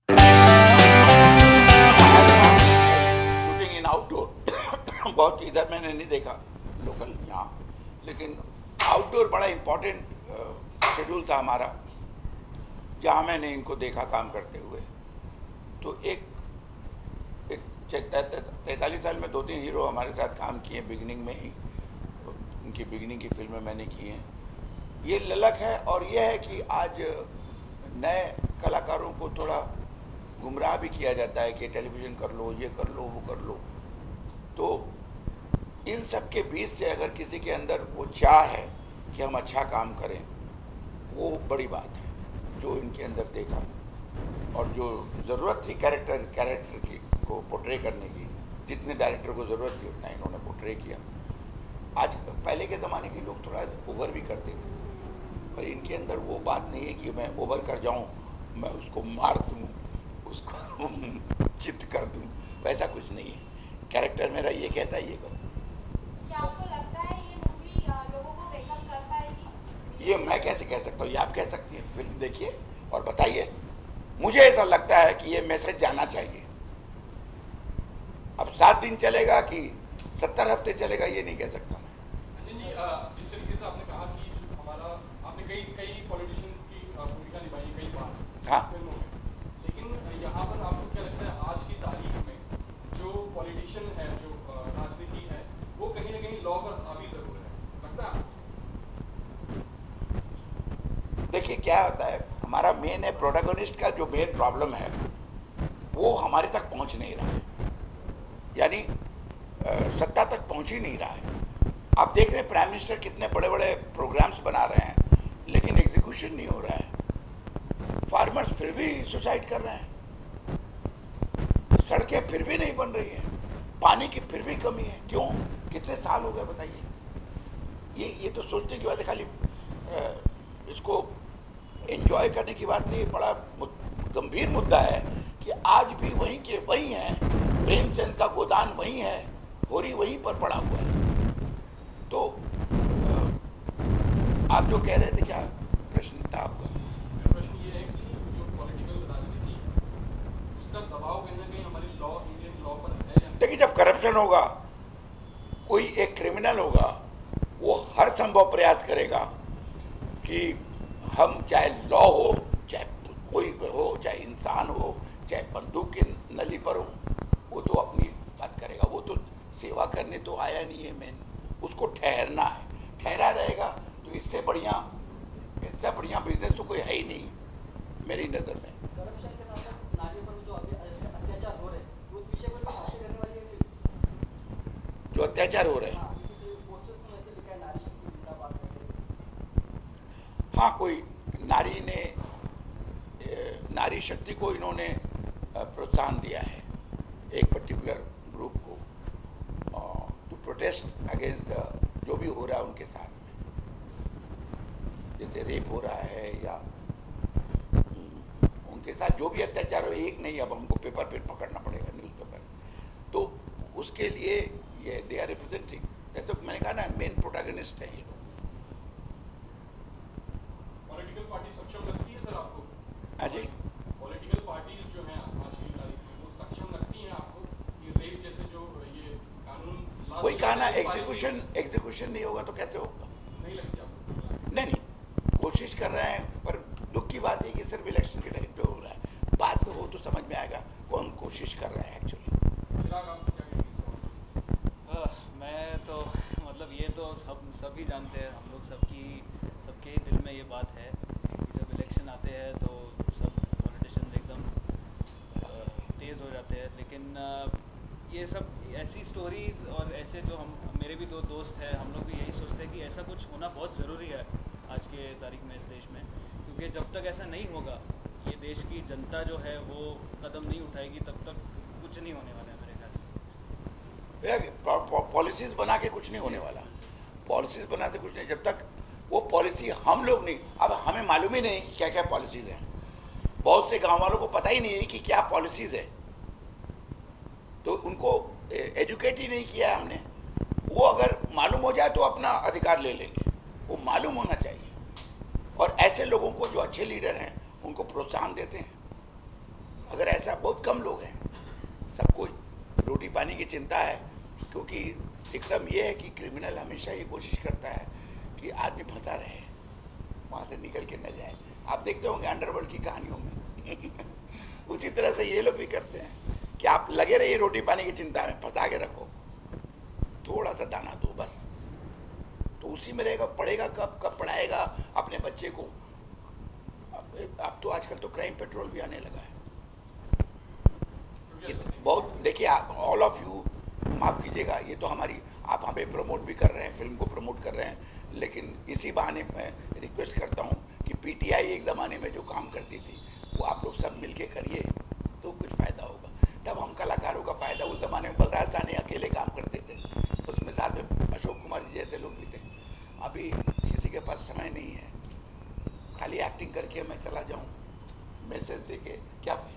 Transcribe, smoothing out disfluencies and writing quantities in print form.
Shooting इन outdoor बहुत इधर मैंने नहीं देखा लोकल यहाँ, लेकिन आउटडोर बड़ा इम्पोर्टेंट शेड्यूल था हमारा, जहाँ मैंने इनको देखा काम करते हुए। तो एक 43 साल में 2-3 हीरो हमारे साथ काम किए बिगिनिंग में ही, उनकी बिगिनिंग की फिल्में मैंने की हैं। ये ललक है, और ये है कि आज नए कलाकारों को थोड़ा गुमराह भी किया जाता है कि टेलीविज़न कर लो, ये कर लो, वो कर लो। तो इन सब के बीच से अगर किसी के अंदर वो चाह है कि हम अच्छा काम करें, वो बड़ी बात है जो इनके अंदर देखा, और जो ज़रूरत थी कैरेक्टर की को पोर्ट्रे करने की, जितने डायरेक्टर को ज़रूरत थी उतना इन्होंने पोर्ट्रे किया। आज पहले के ज़माने के लोग थोड़ा ओवर भी करते थे, पर इनके अंदर वो बात नहीं है कि मैं ओवर कर जाऊं, मैं उसको मार दूं, उसको चित कर दूं, वैसा कुछ नहीं है। कैरेक्टर मेरा ये कहता है ये करो। क्या आपको लगता है ये मूवी लोगों को वेकअप कर पाएगी? ये मैं कैसे कह सकता हूँ, ये आप कह सकती हैं। फिल्म देखिए और बताइए। मुझे ऐसा लगता है कि ये मैसेज जाना चाहिए। अब 7 दिन चलेगा कि 70 हफ्ते चलेगा, ये नहीं कह सकता मैं। जिस तरीके से आपने कहा कि हमारा आपने कई पॉलिटिशियंस की भूमिका निभाई कई बार हाँ। फिल्मों में, लेकिन यहाँ पर आपको क्या लगता है आज की तारीख में जो पॉलिटिशियन है, जो राजनीति है, वो कहीं ना कहीं लॉ पर हावी जरूर है, लगता है? देखिए क्या होता है, हमारा मेन है प्रोटैगनिस्ट का जो मेन प्रॉब्लम है वो हमारे तक पहुंच नहीं रहा है, यानी सत्ता तक पहुंच ही नहीं रहा है। आप देख रहे हैं प्राइम मिनिस्टर कितने बड़े बड़े प्रोग्राम्स बना रहे हैं, लेकिन एग्जीक्यूशन नहीं हो रहा है। फार्मर्स फिर भी सुसाइड कर रहे हैं, सड़कें फिर भी नहीं बन रही हैं, पानी की फिर भी कमी है। क्यों? कितने साल हो गए बताइए। ये तो सोचने की बात है, खाली इसको एंजॉय करने की बात नहीं। बड़ा गंभीर मुद्दा है कि आज भी वहीं के वहीं हैं, प्रेमचंद का गोदान वहीं है, होरी वहीं पर पड़ा हुआ है। तो आप जो कह रहे थे, क्या प्रश्न था आपका? प्रश्न ये है कि जो पॉलिटिकल राजनीति है उसका दबाव कहीं ना कहीं हमारी इंडियन लॉ पर है या नहीं? देखिए, जब करप्शन होगा, कोई एक क्रिमिनल होगा, वो हर संभव प्रयास करेगा कि हम, चाहे लॉ हो, चाहे कोई हो, चाहे इंसान हो, चाहे बंदूक की नली पर हो, वो तो अपनी बात करेगा। वो तो सेवा करने तो आया नहीं है, मेन उसको ठहरना है। ठहरा रहेगा तो इससे बढ़िया बिजनेस तो कोई है ही नहीं मेरी नज़र में। करप्शन के साथ साथ नारियों पर जो अत्याचार हो रहे हैं, उस विषय पर भाष्य करने वाली है फिल्म। जो अत्याचार हो रहे हैं, पोस्टर्स में वैसे लिखा है नारी शक्ति जिंदाबाद करके। हाँ, कोई नारी शक्ति को इन्होंने प्रोत्साहन दिया है, एक पर्टिकुलर ग्रुप को, टू प्रोटेस्ट अगेंस्ट जो भी हो रहा है उनके साथ में, जैसे रेप हो रहा है या उनके साथ जो भी अत्याचार हो। एक नहीं, अब हमको पेपर पे पकड़ना पड़ेगा, न्यूज़पेपर। तो उसके लिए ये दे आर रिप्रेजेंटिंग, जैसे तो मैंने कहा ना, मेन प्रोटैगनिस्ट है ये लोग। पॉलिटिकल पार्टी सक्षम लगती है सर आपको? हाँ जी। पॉलिटिकल पार्टीज जो हैं आज की तारीख में वो सक्षम लगती हैं आपको कि रेप जैसे जो ये कानून वही कहा ना, एग्जीक्यूशन नहीं होगा तो कैसे होगा? नहीं लगती आपको? नहीं, कोशिश कर रहे हैं, पर दुख की बात है कि सिर्फ इलेक्शन के टाइम पे हो रहा है। बाद में हो तो समझ में आएगा कौन कोशिश कर रहा है एक्चुअली। चिराग, आप क्या कहेंगे इस सवाल? मैं तो मतलब ये तो सभी जानते हैं, हम लोग सबके ही दिल में ये बात है कि जब इलेक्शन आते हैं तो सब पॉलिटिशियंस एकदम तेज़ हो जाते हैं। लेकिन ये सब ऐसी स्टोरीज़ और ऐसे जो मेरे भी 2 दोस्त हैं, हम लोग भी यही सोचते हैं कि ऐसा कुछ होना बहुत ज़रूरी है आज के तारीख में इस देश में, क्योंकि जब तक ऐसा नहीं होगा, ये देश की जनता जो है वो कदम नहीं उठाएगी, तब तक कुछ नहीं होने वाला है मेरे ख्याल से। पॉलिसीज बना के कुछ नहीं होने वाला, पॉलिसीज बना के कुछ नहीं, जब तक वो पॉलिसी हम लोग नहीं। अब हमें मालूम ही नहीं कि क्या क्या पॉलिसीज हैं, बहुत से गांव वालों को पता ही नहीं है कि क्या पॉलिसीज है, तो उनको एजुकेट ही नहीं किया है हमने। वो अगर मालूम हो जाए तो अपना अधिकार ले लेंगे, वो मालूम होना चाहिए। और ऐसे लोगों को जो अच्छे लीडर हैं उनको प्रोत्साहन देते हैं। अगर ऐसा बहुत कम लोग हैं, सबको रोटी पानी की चिंता है, क्योंकि एकदम ये है कि क्रिमिनल हमेशा ये कोशिश करता है कि आदमी फंसा रहे, वहाँ से निकल के न जाए। आप देखते होंगे अंडरवर्ल्ड की कहानियों में उसी तरह से ये लोग भी करते हैं कि आप लगे रहिए रोटी पानी की चिंता में, फंसा के रखो, थोड़ा सा दाना दो बस, तो उसी में रहेगा। पढ़ेगा कब पढ़ाएगा अपने बच्चे को। अब तो आजकल तो क्राइम पेट्रोल भी आने लगा है। बहुत देखिए, ऑल ऑफ यू माफ़ कीजिएगा, ये तो हमारी, आप हमें प्रमोट भी कर रहे हैं, फिल्म को प्रमोट कर रहे हैं, लेकिन इसी बहाने मैं रिक्वेस्ट करता हूँ कि पीटीआई एक ज़माने में जो काम करती थी वो आप लोग सब मिल के करिए तो कुछ फ़ायदा होगा। तब हम कलाकारों का फ़ायदा, उस ज़माने में बलराज साहनी अकेले काम करते थे, उसमें साथ में अशोक कुमार जी जैसे लोग भी थे। अभी किसी के पास समय नहीं है, खाली एक्टिंग करके मैं चला जाऊँ, मैसेज दे के क्या फ़ायदा।